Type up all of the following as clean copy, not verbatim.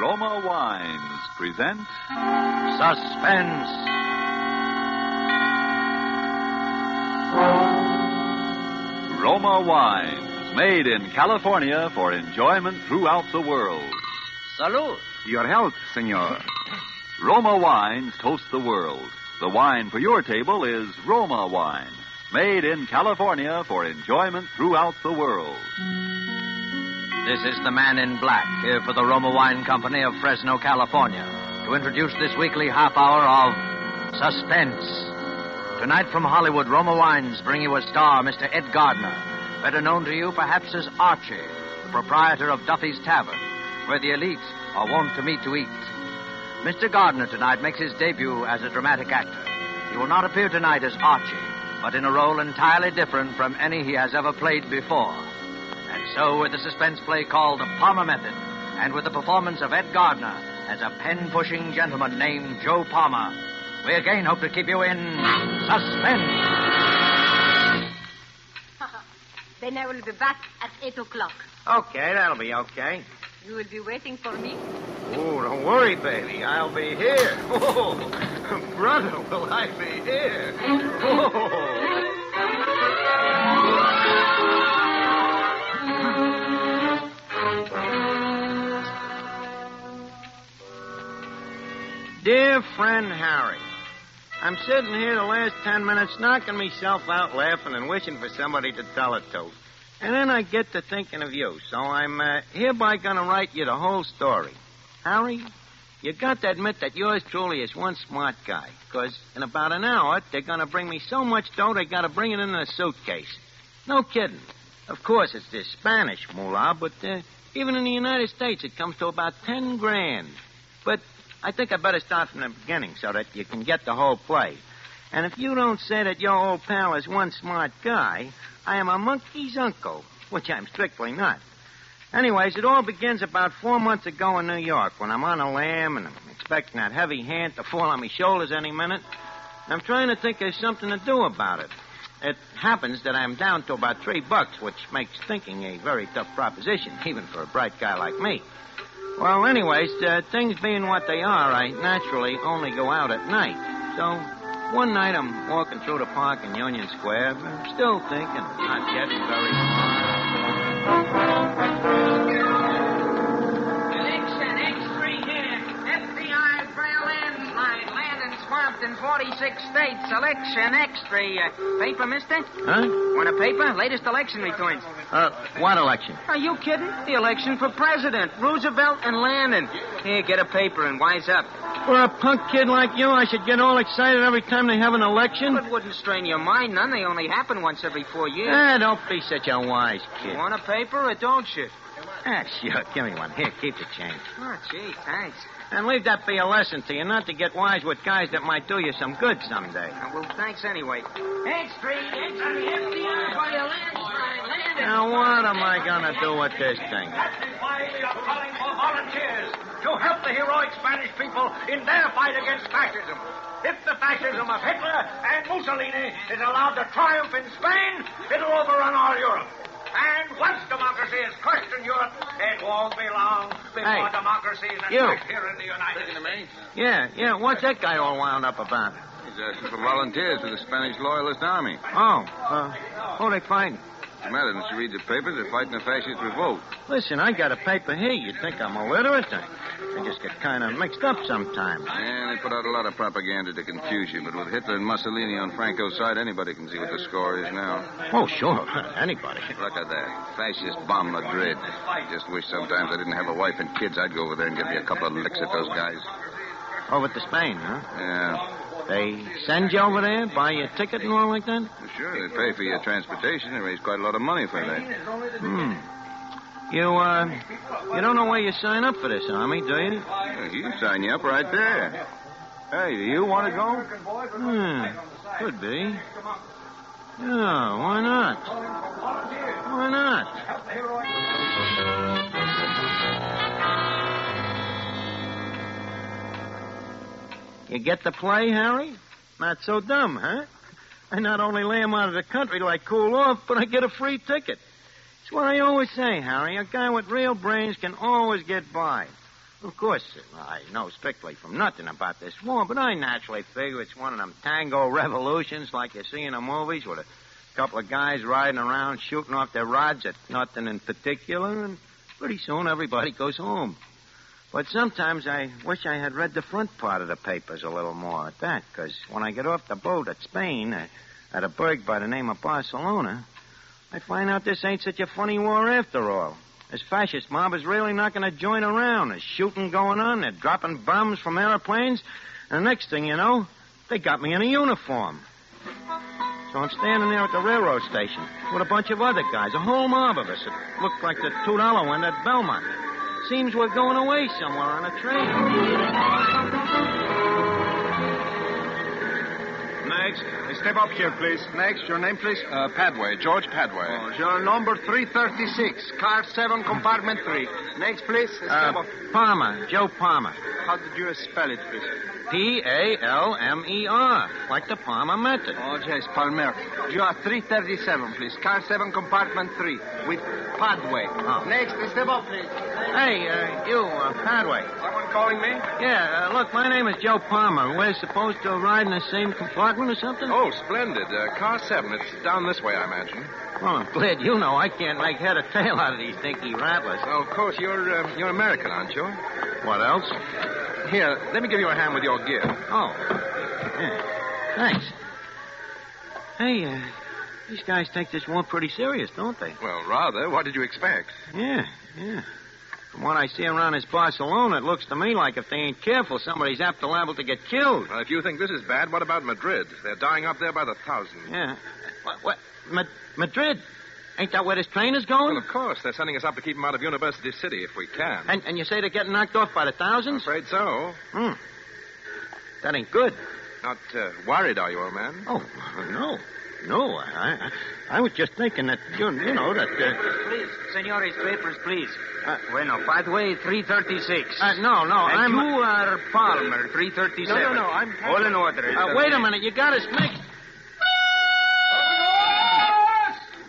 Roma Wines present Suspense. Roma Wines, made in California for enjoyment throughout the world. Salud. Your health, senor. Roma Wines toast the world. The wine for your table is Roma Wine, made in California for enjoyment throughout the world. This is the man in black, here for the Roma Wine Company of Fresno, California, to introduce this weekly half hour of Suspense. Tonight from Hollywood, Roma Wines bring you a star, Mr. Ed Gardner, better known to you perhaps as Archie, the proprietor of Duffy's Tavern, where the elite are wont to meet to eat. Mr. Gardner tonight makes his debut as a dramatic actor. He will not appear tonight as Archie, but in a role entirely different from any he has ever played before. And so, with the suspense play called The Palmer Method, and with the performance of Ed Gardner as a pen-pushing gentleman named Joe Palmer, we again hope to keep you in suspense. Then I will be back at 8 o'clock. Okay, that'll be okay. You will be waiting for me? Oh, don't worry, baby. I'll be here. Oh, brother, will I be here? Oh. Dear friend Harry, I'm sitting here the last 10 minutes knocking myself out laughing and wishing for somebody to tell it to. And then I get to thinking of you, so I'm hereby going to write you the whole story. Harry, you got to admit that yours truly is one smart guy, because in about an hour, they're going to bring me so much dough they got to bring it in a suitcase. No kidding. Of course, it's this Spanish moolah, but even in the United States, it comes to about 10 grand. But I think I better start from the beginning so that you can get the whole play. And if you don't say that your old pal is one smart guy, I am a monkey's uncle, which I'm strictly not. Anyways, it all begins about 4 months ago in New York when I'm on a lam and I'm expecting that heavy hand to fall on my shoulders any minute. I'm trying to think of something to do about it. It happens that I'm down to about $3, which makes thinking a very tough proposition, even for a bright guy like me. Well, anyways, things being what they are, I naturally only go out at night. So, one night I'm walking through the park in Union Square, still thinking, not getting very far. Election extra here. FBI trail landslide. Land and swamped in 46 states. Election extra. Paper, mister? Huh? Want a paper? Latest election returns. What election? Are you kidding? The election for president. Roosevelt and Landon. Here, get a paper and wise up. For a punk kid like you, I should get all excited every time they have an election? It wouldn't strain your mind none. They only happen once every 4 years. Don't be such a wise kid. Want a paper or don't you? Sure. Give me one. Here, keep the change. Oh, gee, thanks. And leave that be a lesson to you, not to get wise with guys that might do you some good someday. Well, thanks anyway. Extra, FBI by a landslide. Landon. Now, what am I going to do with this thing? Captain Wiley are calling for volunteers to help the heroic Spanish people in their fight against fascism. If the fascism of Hitler and Mussolini is allowed to triumph in Spain, it'll overrun all Europe. And once democracy is crushed in Europe, it won't be long before democracy is crushed here in the United States. Yeah. What's that guy all wound up about? He's asking for volunteers for the Spanish Loyalist Army. Who they fighting? What's the matter? Didn't you read the papers? They're fighting a fascist revolt. Listen, I got a paper here. You'd think I'm illiterate. I just get kind of mixed up sometimes. Yeah, they put out a lot of propaganda to confuse you, but with Hitler and Mussolini on Franco's side, anybody can see what the score is now. Oh, sure. Anybody. Look at that. Fascist bomb Madrid. I just wish sometimes I didn't have a wife and kids. I'd go over there and give me a couple of licks at those guys. Over to Spain, huh? Yeah. They send you over there, buy you a ticket and all like that? Well, sure, they pay for your transportation. They raise quite a lot of money for that. You don't know where you sign up for this army, do you? Well, he'll sign you up right there. Hey, do you want to go? Could be. Yeah, why not? Why not? You get the play, Harry? Not so dumb, huh? I not only lay him out of the country till I cool off, but I get a free ticket. It's what I always say, Harry. A guy with real brains can always get by. Of course, I know strictly from nothing about this war, but I naturally figure it's one of them tango revolutions like you see in the movies with a couple of guys riding around shooting off their rods at nothing in particular, and pretty soon everybody goes home. But sometimes I wish I had read the front part of the papers a little more at that, because when I get off the boat at Spain, at a burg by the name of Barcelona, I find out this ain't such a funny war after all. This fascist mob is really not going to join around. There's shooting going on. They're dropping bombs from airplanes. And the next thing you know, they got me in a uniform. So I'm standing there at the railroad station with a bunch of other guys, a whole mob of us. It looked like the $2 one at Belmont. Seems we're going away somewhere on a train. Next. Step up here, please. Next. Your name, please? Padway. George Padway. Oh, your number 336. Car 7, compartment 3. Next, please. Step up. Palmer. Joe Palmer. How did you spell it, please? Palmer. Like the Palmer method. Oh, yes, Palmer. You are 337, please. Car 7, compartment 3. With Padway. Oh. Next. Step up, please. Hey, you, Padway. Someone calling me? Yeah, look, my name is Joe Palmer. We're supposed to ride in the same compartment or something? Oh, splendid. Car 7. It's down this way, I imagine. Well, I'm glad you know. I can't make head or tail out of these dinky rattlers. Oh, of course, you're American, aren't you? What else? Here, let me give you a hand with your gear. Oh. Yeah. Thanks. Hey, these guys take this war pretty serious, don't they? Well, rather. What did you expect? Yeah. From what I see around this Barcelona, it looks to me like if they ain't careful, somebody's apt to liable to get killed. Well, if you think this is bad, what about Madrid? They're dying up there by the thousands. Yeah. What? Madrid? Ain't that where this train is going? Well, of course. They're sending us up to keep them out of University City if we can. And you say they're getting knocked off by the thousands? I'm afraid so. That ain't good. Not worried, are you, old man? Oh, no. No, I was just thinking that, you know, that... Please, senores, papers, please. Bueno, Padway, 336. No, and I'm... you are Palmer, 337. No, I'm... All in order. Wait a minute, you got us mixed.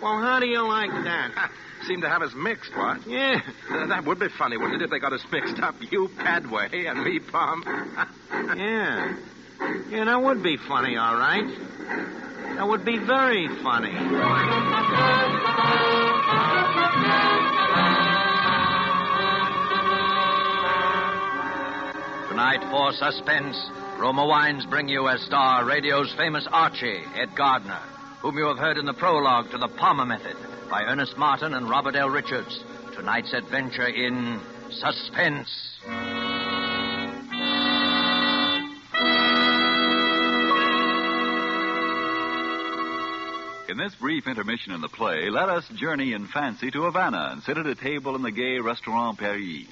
Well, how do you like that? Seem to have us mixed, what? Yeah. That would be funny, wouldn't it, if they got us mixed up? You, Padway, and me, Palmer. Yeah. Yeah, that would be funny, all right. That would be very funny. Tonight for Suspense, Roma Wines bring you as star radio's famous Archie, Ed Gardner, whom you have heard in the prologue to The Palmer Method by Ernest Martin and Robert L. Richards. Tonight's adventure in Suspense. In this brief intermission in the play, let us journey in fancy to Havana and sit at a table in the gay Restaurant Paris.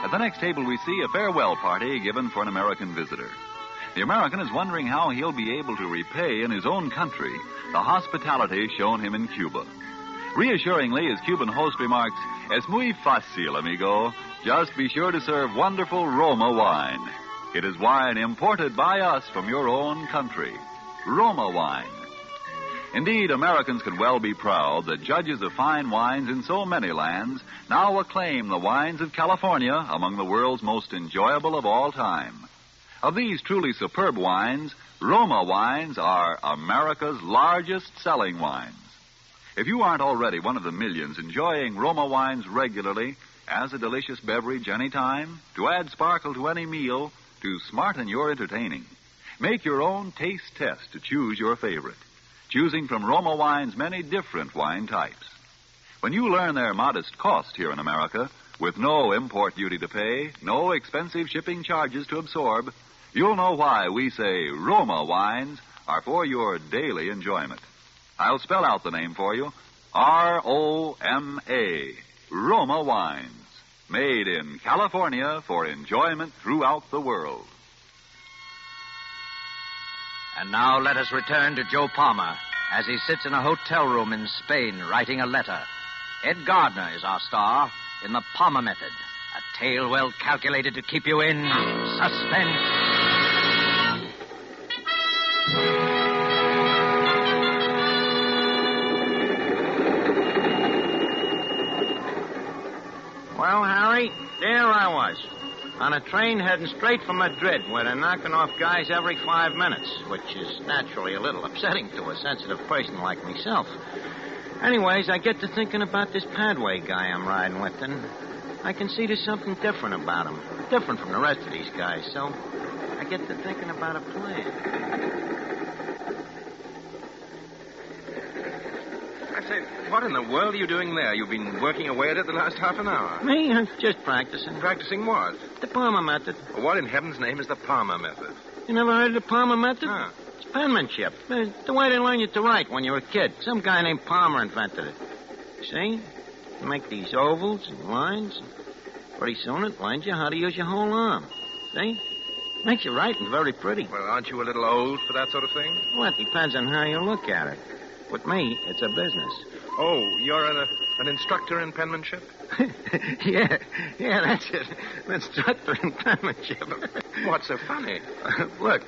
At the next table, we see a farewell party given for an American visitor. The American is wondering how he'll be able to repay in his own country the hospitality shown him in Cuba. Reassuringly, his Cuban host remarks, "Es muy fácil, amigo. Just be sure to serve wonderful Roma wine. It is wine imported by us from your own country. Roma wine." Indeed, Americans can well be proud that judges of fine wines in so many lands now acclaim the wines of California among the world's most enjoyable of all time. Of these truly superb wines, Roma wines are America's largest selling wines. If you aren't already one of the millions enjoying Roma wines regularly as a delicious beverage any time, to add sparkle to any meal, to smarten your entertaining, make your own taste test to choose your favorite, choosing from Roma Wine's many different wine types. When you learn their modest cost here in America, with no import duty to pay, no expensive shipping charges to absorb, you'll know why we say Roma Wines are for your daily enjoyment. I'll spell out the name for you. R-O-M-A. Roma Wines. Made in California for enjoyment throughout the world. And now let us return to Joe Palmer as he sits in a hotel room in Spain writing a letter. Ed Gardner is our star in The Palmer Method, a tale well calculated to keep you in suspense. Well, Harry, there I was, on a train heading straight for Madrid, where they're knocking off guys every 5 minutes, which is naturally a little upsetting to a sensitive person like myself. Anyways, I get to thinking about this Padway guy I'm riding with, and I can see there's something different about him. Different from the rest of these guys, so I get to thinking about a plan. I say, what in the world are you doing there? You've been working away at it the last half an hour. Me? I'm just practicing. Practicing what? The Palmer method. Well, what in heaven's name is the Palmer method? You never heard of the Palmer method? Huh. It's penmanship. The way they learn you to write when you're a kid. Some guy named Palmer invented it. See? You make these ovals and lines. Pretty soon it learns you how to use your whole arm. See? Makes your writing very pretty. Well, aren't you a little old for that sort of thing? Well, it depends on how you look at it. With me, it's a business. Oh, you're an instructor in penmanship? Yeah, that's it. An instructor in penmanship. What's so funny? Look,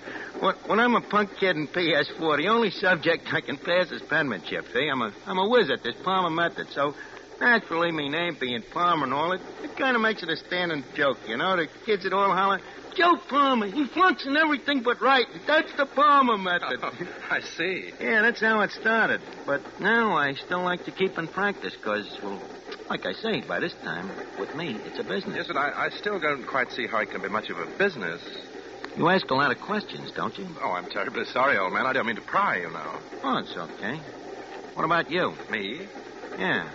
when I'm a punk kid in PS4, the only subject I can pass is penmanship, see? I'm a whiz at this Palmer method, so naturally, me name being Palmer and all, it kind of makes it a standing joke, you know? The kids would all holler, Joe Palmer, he flunks in everything but right. That's the Palmer method. Oh, I see. Yeah, that's how it started. But now I still like to keep in practice because, well, like I say, by this time, with me, it's a business. Yes, but I still don't quite see how it can be much of a business. You ask a lot of questions, don't you? Oh, I'm terribly sorry, old man. I don't mean to pry, you know. Oh, it's okay. What about you? Me? Yeah.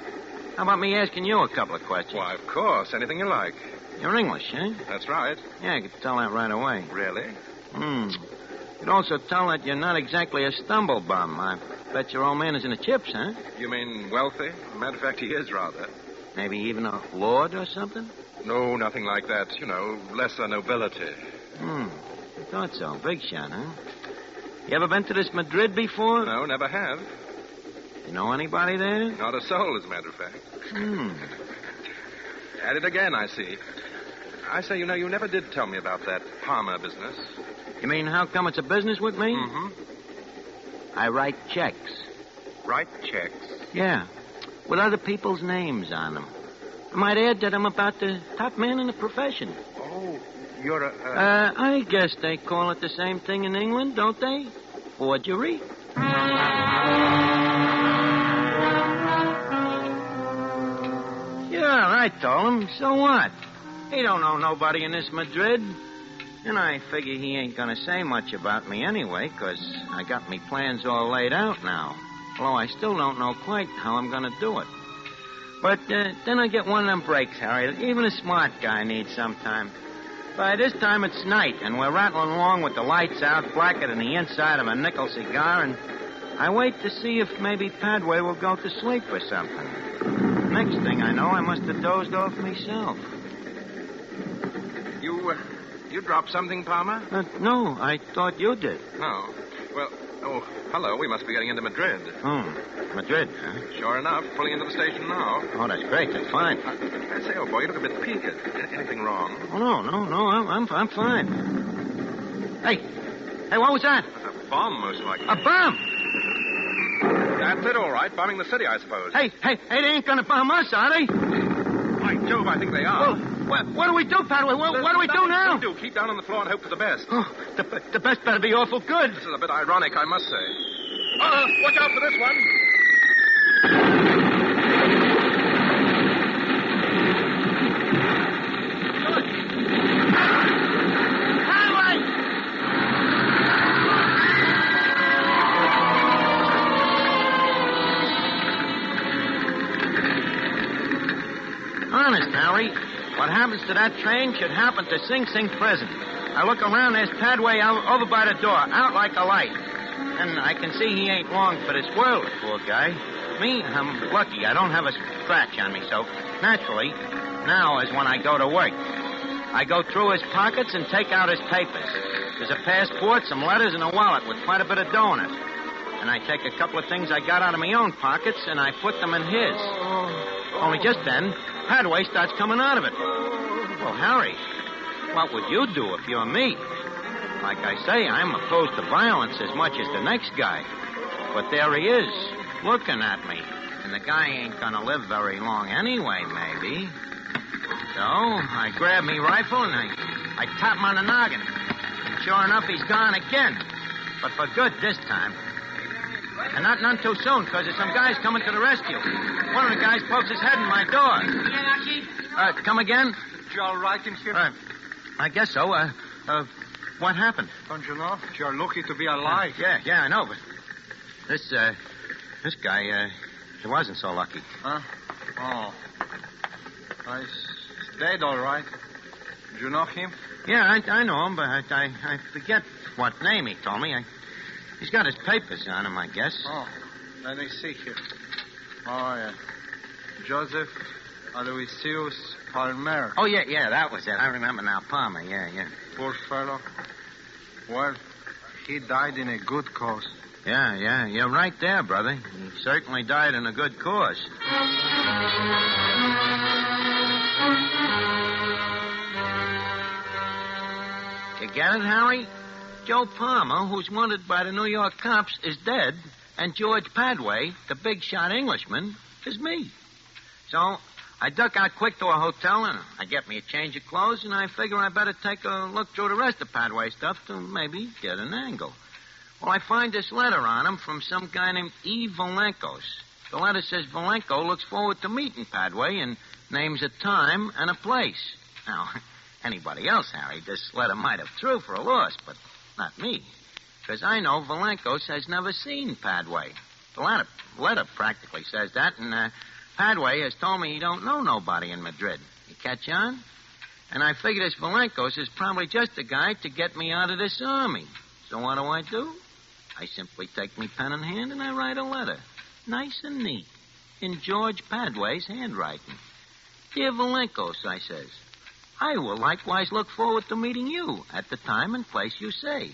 How about me asking you a couple of questions? Why, of course. Anything you like. You're English, eh? That's right. Yeah, I could tell that right away. Really? You'd also tell that you're not exactly a stumble bum. I bet your old man is in the chips, huh? You mean wealthy? Matter of fact, he is rather. Maybe even a lord or something? No, nothing like that. You know, lesser nobility. I thought so. Big shot, huh? You ever been to this Madrid before? No, never have. You know anybody there? Not a soul, as a matter of fact. At it again, I see. I say, you know, you never did tell me about that Palmer business. You mean how come it's a business with me? Mm-hmm. I write checks. Write checks? Yeah, with other people's names on them. I might add that I'm about the top man in the profession. Oh, you're I guess they call it the same thing in England, don't they? Forgery. Yeah, I told him. So what? He don't know nobody in this Madrid. And I figure he ain't gonna say much about me anyway, 'cause I got me plans all laid out now. Although I still don't know quite how I'm gonna do it. But then I get one of them breaks, Harry, that even a smart guy needs sometime. By this time it's night, and we're rattling along with the lights out, blacker than the inside of a nickel cigar, and I wait to see if maybe Padway will go to sleep or something. Next thing I know, I must have dozed off myself. You dropped something, Palmer? No, I thought you did. No. Well, hello. We must be getting into Madrid. Madrid, huh? Sure enough, pulling into the station now. Oh, that's great. That's fine. I say, old boy, you look a bit peaked. Anything wrong? Oh, no. I'm fine. Hey, what was that? A bomb, most likely. A bomb? That's it, all right. Bombing the city, I suppose. Hey, they ain't gonna bomb us, are they? By Jove, I think they are. Well, what do we do, Padway? What do we do now? Keep down on the floor and hope for the best. Oh, the best better be awful good. This is a bit ironic, I must say. Watch out for this one. Honest, Harry, what happens to that train should happen to Sing Sing prison. I look around, there's Padway over by the door, out like a light. And I can see he ain't long for this world, poor guy. Me, I'm lucky. I don't have a scratch on me, so naturally, now is when I go to work. I go through his pockets and take out his papers. There's a passport, some letters, and a wallet with quite a bit of dough in it. And I take a couple of things I got out of my own pockets, and I put them in his. Only just then, Padway starts coming out of it. Well, Harry, what would you do if you were me? Like I say, I'm opposed to violence as much as the next guy. But there he is, looking at me. And the guy ain't gonna live very long anyway, maybe. So I grab me rifle and I I tap him on the noggin. And sure enough, he's gone again. But for good this time. And not none too soon, because there's some guys coming to the rescue. One of the guys pokes his head in my door. Come again? You all right in here? I guess so. What happened? Don't you know? You're lucky to be alive. Yeah, I know, but this guy, he wasn't so lucky. Huh? Oh. He's dead, all right. Do you know him? Yeah, I know him, but I forget what name he told me. He's got his papers on him, I guess. Oh, let me see here. Oh, yeah. Joseph Aloysius Palmer. Oh, yeah, that was it. I remember now. Palmer, yeah. Poor fellow. Well, he died in a good cause. Yeah, you're right there, brother. He certainly died in a good cause. You get it, Harry? Joe Palmer, who's wanted by the New York cops, is dead, and George Padway, the big shot Englishman, is me. So I duck out quick to a hotel, and I get me a change of clothes, and I figure I better take a look through the rest of Padway stuff to maybe get an angle. Well, I find this letter on him from some guy named E. Valenkos. The letter says Valenko looks forward to meeting Padway and names a time and a place. Now, anybody else, Harry, this letter might have threw for a loss, but not me. Because I know Valenkos has never seen Padway. The letter practically says that, and Padway has told me he don't know nobody in Madrid. You catch on? And I figure this Valenkos is probably just a guy to get me out of this army. So what do? I simply take me pen in hand and I write a letter. Nice and neat. In George Padway's handwriting. Dear Valenkos, I says, I will likewise look forward to meeting you at the time and place you say.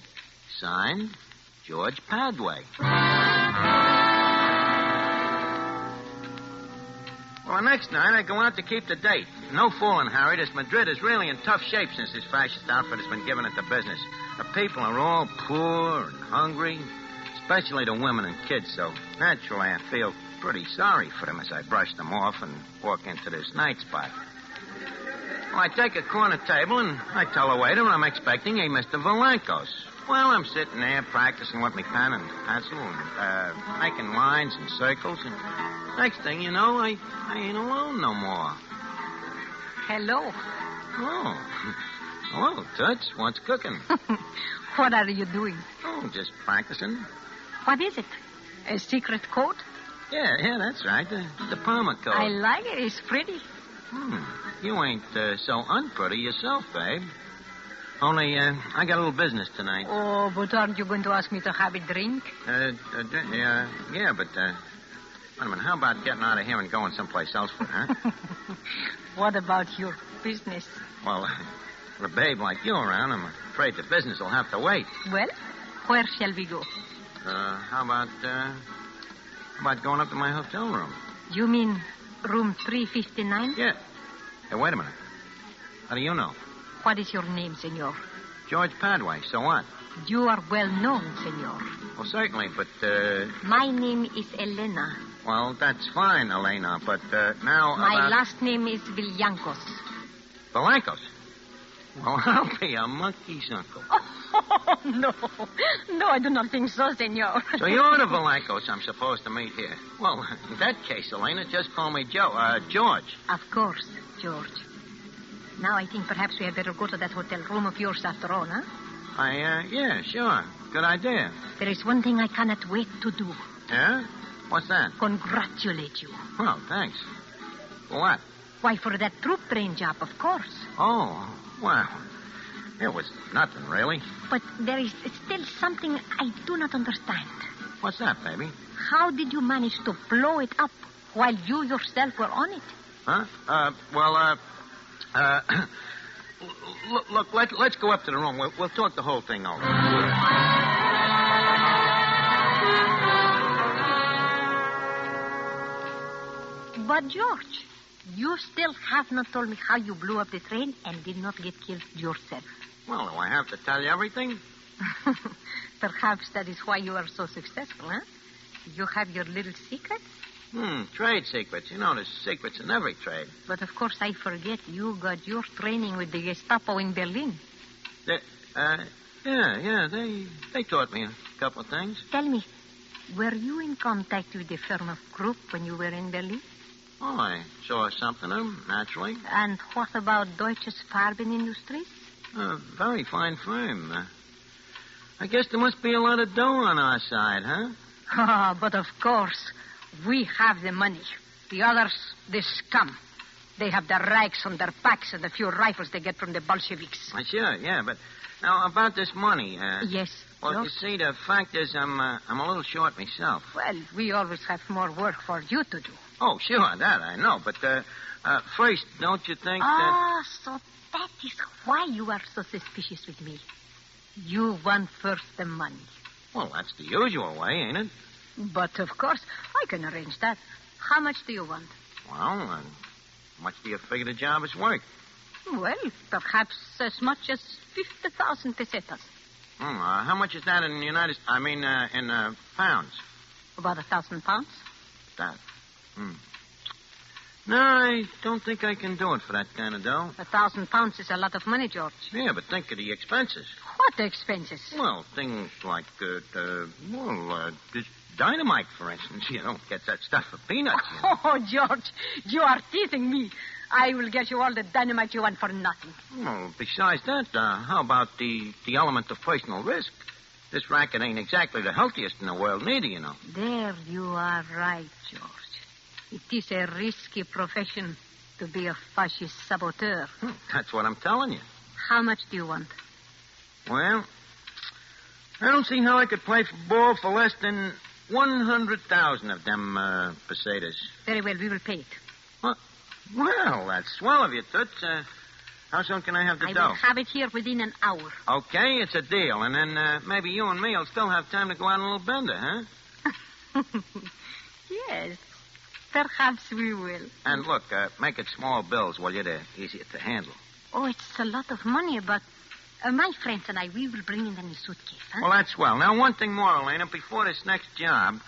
Signed, George Padway. Well, the next night I go out to keep the date. No fooling, Harry. This Madrid is really in tough shape since this fascist outfit has been given it the business. The people are all poor and hungry, especially the women and kids, so naturally I feel pretty sorry for them as I brush them off and walk into this night spot. Well, I take a corner table and I tell the waiter I'm expecting a Mr. Valenkos. Well, I'm sitting there practicing with my pen and pencil and making lines and circles, and next thing you know, I ain't alone no more. Hello. Oh. Hello, Toots. What's cooking? What are you doing? Oh, just practicing. What is it? A secret code? Yeah, that's right. The Palmer code. I like it. It's pretty. You ain't so unpretty yourself, babe. Only, I got a little business tonight. Oh, but aren't you going to ask me to have a drink? Yeah, but, wait a minute. How about getting out of here and going someplace else for it, huh? What about your business? Well, with a babe like you around, I'm afraid the business will have to wait. Well, where shall we go? How about going up to my hotel room? You mean room 359? Yeah. Hey, wait a minute. How do you know? What is your name, senor? George Padway. So what? You are well known, senor. Well, certainly, but, My name is Elena. Well, that's fine, Elena, but, now My last name is Villancos. Valenkos? Well, I'll be a monkey's uncle. Oh, no. No, I do not think so, senor. So you're the Valenkos I'm supposed to meet here. Well, in that case, Elena, just call me George. Of course, George. Now I think perhaps we had better go to that hotel room of yours after all, huh? Yeah, sure. Good idea. There is one thing I cannot wait to do. Yeah? What's that? Congratulate you. Well, thanks. For what? Why, for that troop train job, of course. Oh, well, it was nothing, really. But there is still something I do not understand. What's that, baby? How did you manage to blow it up while you yourself were on it? Huh? Look, let's go up to the room. We'll talk the whole thing over. But, George, you still have not told me how you blew up the train and did not get killed yourself. Well, do I have to tell you everything? Perhaps that is why you are so successful, huh? You have your little secrets? Trade secrets. You know, there's secrets in every trade. But, of course, I forget you got your training with the Gestapo in Berlin. They taught me a couple of things. Tell me, were you in contact with the firm of Group when you were in Berlin? Oh, I saw something of them, naturally. And what about Deutsches Farbenindustrie? Very fine firm. I guess there must be a lot of dough on our side, huh? But of course, we have the money. The others, the scum. They have the rags on their backs and the few rifles they get from the Bolsheviks. Sure, yeah, but now about this money. Yes. Well, George? you see, the fact is I'm a little short myself. Well, we always have more work for you to do. Oh, sure, that I know. But first, don't you think Ah, so that is why you are so suspicious with me. You want first the money. Well, that's the usual way, ain't it? But, of course, I can arrange that. How much do you want? Well, how much do you figure the job is worth? Well, perhaps as much as 50,000 pesetas. How much is that in in pounds? About 1,000 pounds? That. No, I don't think I can do it for that kind of dough. 1,000 pounds is a lot of money, George. Yeah, but think of the expenses. What expenses? Well, things like, just dynamite, for instance. You don't get that stuff for peanuts. You know. Oh, George, you are teasing me. I will get you all the dynamite you want for nothing. Well, besides that, how about the element of personal risk? This racket ain't exactly the healthiest in the world, neither, you know. There you are right, George. It is a risky profession to be a fascist saboteur. That's what I'm telling you. How much do you want? Well, I don't see how I could play ball for less than 100,000 of them pesetas. Very well, we will pay it. Well, that's swell of you, Toots. How soon can I have the dough? I will have it here within an hour. Okay, it's a deal. And then maybe you and me will still have time to go on a little bender, huh? Yes, perhaps we will. And look, make it small bills while you're there. Easier to handle. Oh, it's a lot of money, but my friends and I, we will bring it in a suitcase, huh? Well, that's swell. Now, one thing more, Elena. Before this next job,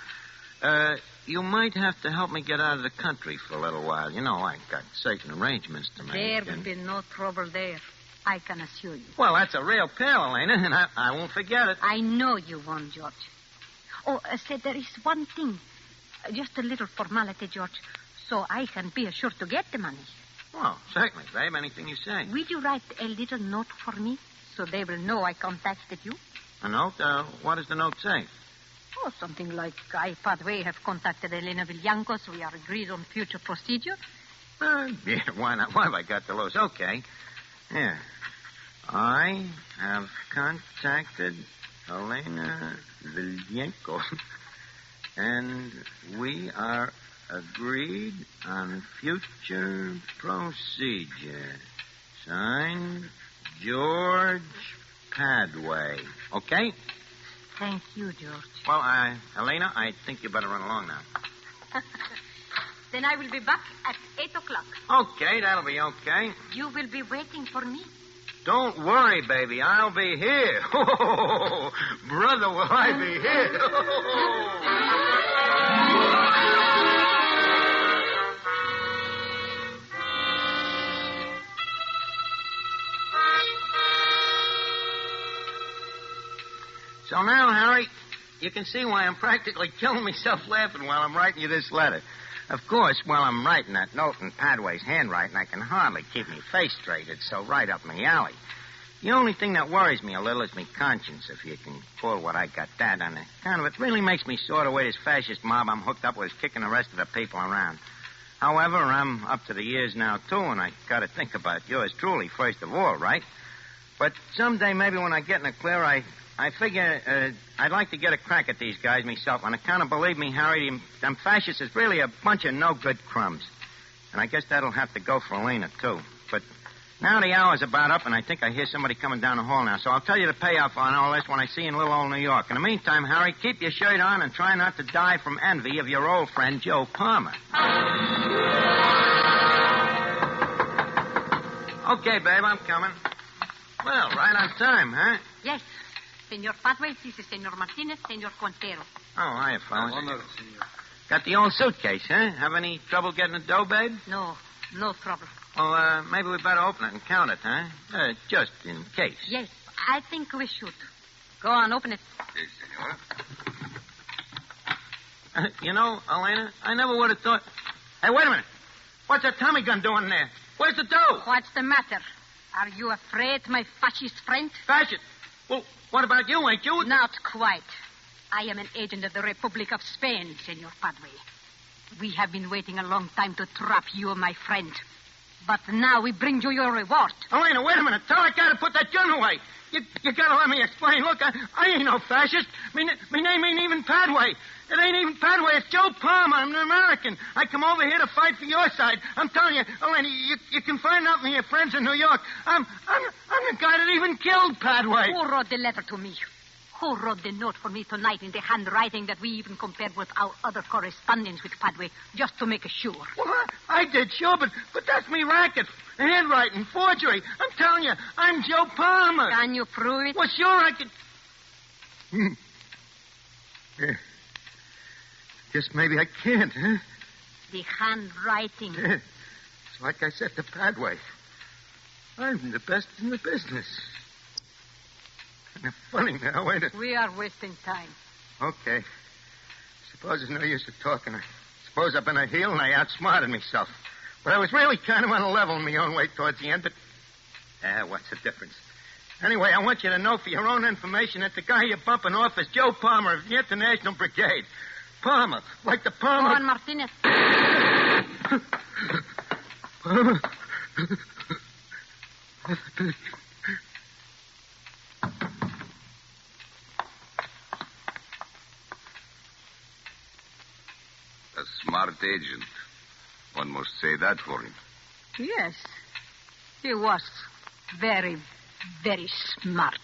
you might have to help me get out of the country for a little while. You know, I've got certain arrangements to make. There will be no trouble there, I can assure you. Well, that's a real pal, Elena, and I won't forget it. I know you won't, George. Oh, said there is one thing. Just a little formality, George, so I can be assured to get the money. Well, certainly, babe. Anything you say. Will you write a little note for me so they will know I contacted you? A note? What does the note say? Oh, something like, I, Padre, have contacted Elena Villancos. We are agreed on future procedure. Yeah, why not? Why have I got to lose? Okay. Yeah. I have contacted Elena Villancos, and we are agreed on future procedure. Signed, George Padway. Okay? Thank you, George. Well, Elena, I think you better run along now. Then I will be back at 8 o'clock. Okay, that'll be okay. You will be waiting for me. Don't worry, baby. I'll be here. Oh, brother, will I be here. So now, Harry, you can see why I'm practically killing myself laughing while I'm writing you this letter. Of course, while I'm writing that note in Padway's handwriting, I can hardly keep me face straight. It's so right up my alley. The only thing that worries me a little is me conscience, if you can call what I got that on account of it. Really makes me sort of way this fascist mob I'm hooked up with is kicking the rest of the people around. However, I'm up to the years now, too, and I got to think about yours truly first of all, right? But someday, maybe when I get in the clear, I figure I'd like to get a crack at these guys myself. On account of, believe me, Harry, them fascists is really a bunch of no-good crumbs. And I guess that'll have to go for Elena, too. But now the hour's about up, and I think I hear somebody coming down the hall now. So I'll tell you the payoff on all this when I see you in little old New York. In the meantime, Harry, keep your shirt on and try not to die from envy of your old friend, Joe Palmer. Okay, babe, I'm coming. Well, right on time, huh? Yes. Senor Padway, this is Senor Martinez, Senor Quintero. Oh, hiya, fellas. Got the old suitcase, huh? Have any trouble getting the dough, babe? No trouble. Well, maybe we better open it and count it, huh? Just in case. Yes, I think we should. Go on, open it. Yes, senor. You know, Elena, I never would have thought... Hey, wait a minute. What's that Tommy gun doing there? Where's the dough? What's the matter? Are you afraid, my fascist friend? Fascist? Well, what about you, ain't you? Not quite. I am an agent of the Republic of Spain, Senor Padre. We have been waiting a long time to trap you, my friend. But now we bring you your reward. Elena, wait a minute. Tell that guy to put that gun away. You gotta let me explain. Look, I ain't no fascist. Me name ain't even Padway. It ain't even Padway. It's Joe Palmer. I'm an American. I come over here to fight for your side. I'm telling you, Elena, you can find out from your friends in New York. I'm the guy that even killed Padway. Who wrote the letter to me? Who wrote the note for me tonight in the handwriting that we even compared with our other correspondence with Padway, just to make sure? Well, I did, sure, but that's me racket. Handwriting, forgery. I'm telling you, I'm Joe Palmer. Can you prove it? Well, sure, I can... Yeah. Guess maybe I can't, huh? The handwriting. Yeah. It's like I said to Padway. I'm the best in the business. Kind of funny now, ain't it? We are wasting time. Okay. Suppose there's no use of talking. I suppose I've been a heel and I outsmarted myself. But I was really kind of on a level in my own way towards the end, but... what's the difference? Anyway, I want you to know for your own information that the guy you're bumping off is Joe Palmer of the International Brigade. Palmer, like the Palmer... Juan Martinez. Palmer. A smart agent. One must say that for him. Yes. He was very, very smart.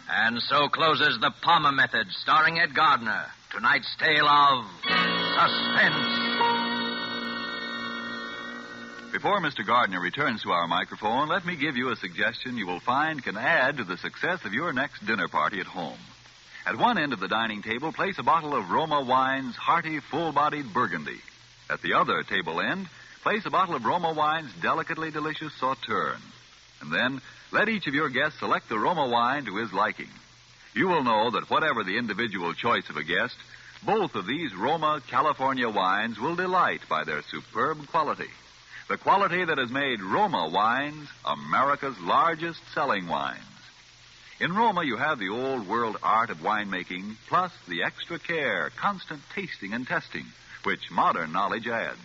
And so closes The Palmer Method, starring Ed Gardner. Tonight's tale of Suspense. Before Mr. Gardner returns to our microphone, let me give you a suggestion you will find can add to the success of your next dinner party at home. At one end of the dining table, place a bottle of Roma Wine's hearty, full-bodied Burgundy. At the other table end, place a bottle of Roma Wine's delicately delicious Sauterne. And then, let each of your guests select the Roma wine to his liking. You will know that whatever the individual choice of a guest, both of these Roma California wines will delight by their superb quality. The quality that has made Roma wines America's largest selling wines. In Roma, you have the old-world art of winemaking, plus the extra care, constant tasting and testing, which modern knowledge adds.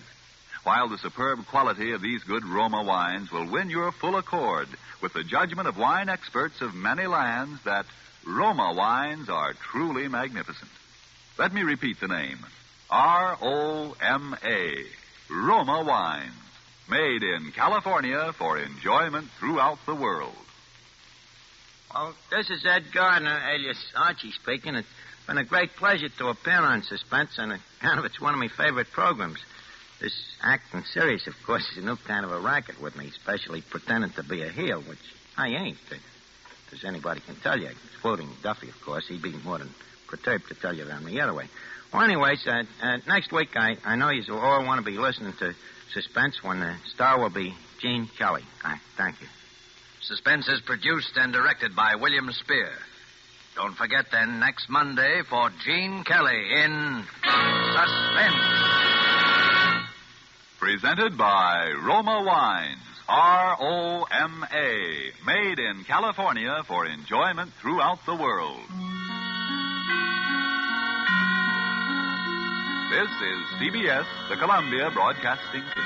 While the superb quality of these good Roma wines will win your full accord with the judgment of wine experts of many lands that Roma wines are truly magnificent. Let me repeat the name. R-O-M-A. Roma wines. Made in California for enjoyment throughout the world. Well, this is Ed Gardner, alias Archie speaking. It's been a great pleasure to appear on Suspense, and it's one of my favorite programs. This acting serious, of course, is a new kind of a racket with me, especially pretending to be a heel, which I ain't. As anybody can tell you, excluding Duffy, of course. He'd be more than perturbed to tell you that the other way. Well, anyways, next week I know you all want to be listening to Suspense when the star will be Gene Kelly. Thank you. Suspense is produced and directed by William Spear. Don't forget, then, next Monday for Gene Kelly in Suspense. Presented by Roma Wines. R-O-M-A. Made in California for enjoyment throughout the world. This is CBS, the Columbia Broadcasting System.